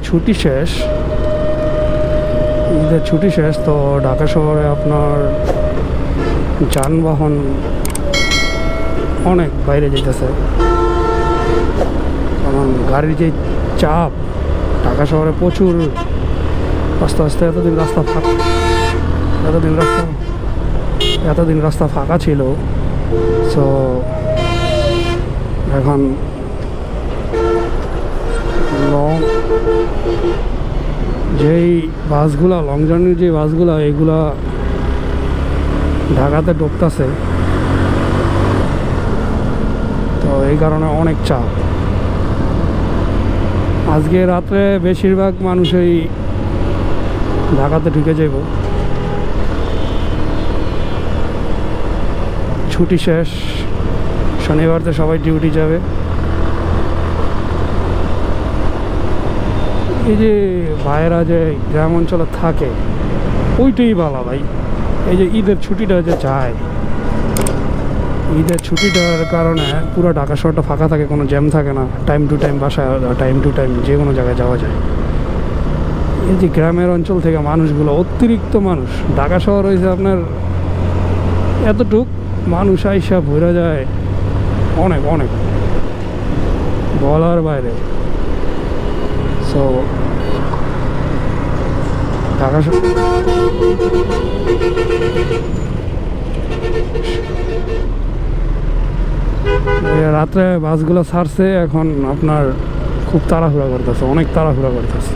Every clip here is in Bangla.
ছুটি শেষ, ঈদের ছুটি শেষ, তো ঢাকা শহরে আপনার যানবাহন অনেক বাইরে যেতেছে। কারণ গাড়ির যে চাপ ঢাকা শহরে প্রচুর, আস্তে আস্তে এতদিন রাস্তা ফাঁকা ছিল। সো এখন যেই বাসগুলা, লং জার্নির যে বাসগুলা, এগুলা ঢাকাতে ঢুকতেছে, তো এই কারণে অনেক চাপ। আজকে রাত্রে বেশিরভাগ মানুষই ঢাকাতে ঢুকে যাব। ছুটি শেষ, শনিবারতে সবাই ডিউটি যাবে। এই যে ভাইয়েরা যে গ্রাম অঞ্চলে থাকে, ওইটাই ভালো ভাই। এই যে ঈদের ছুটিটা যে যায়, ঈদের ছুটিটার কারণে পুরো ঢাকা শহরটা ফাঁকা থাকে, কোনো জ্যাম থাকে না। টাইম টু টাইম বাসায়, টাইম টু টাইম যে কোনো জায়গায় যাওয়া যায়। এই যে গ্রামের অঞ্চল থেকে মানুষগুলো, অতিরিক্ত মানুষ, ঢাকা শহর হয়েছে আপনার এতটুক, মানুষ আইসা ভরে যায় অনেক অনেক, বলার বাইরে। সো ঢাকা রাত্রে বাসগুলো ছাড়ছে, এখন আপনার খুব তাড়াহুড়া করতেছে, অনেক তাড়াহুড়া করতেছে।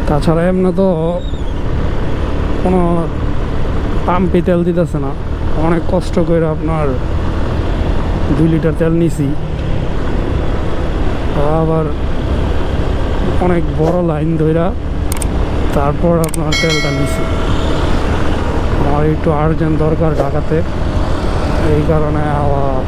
তাছাড়া এমনি তো কোনো পাম্পে তেল দিতেছে না। অনেক কষ্ট করে আপনার 2 লিটার তেল নিছি, আবার অনেক বড় লাইন ধইরা তারপর আপনার তেলটা নিছি। আমার একটু আর্জেন্ট দরকার ঢাকাতে, এই কারণে আবার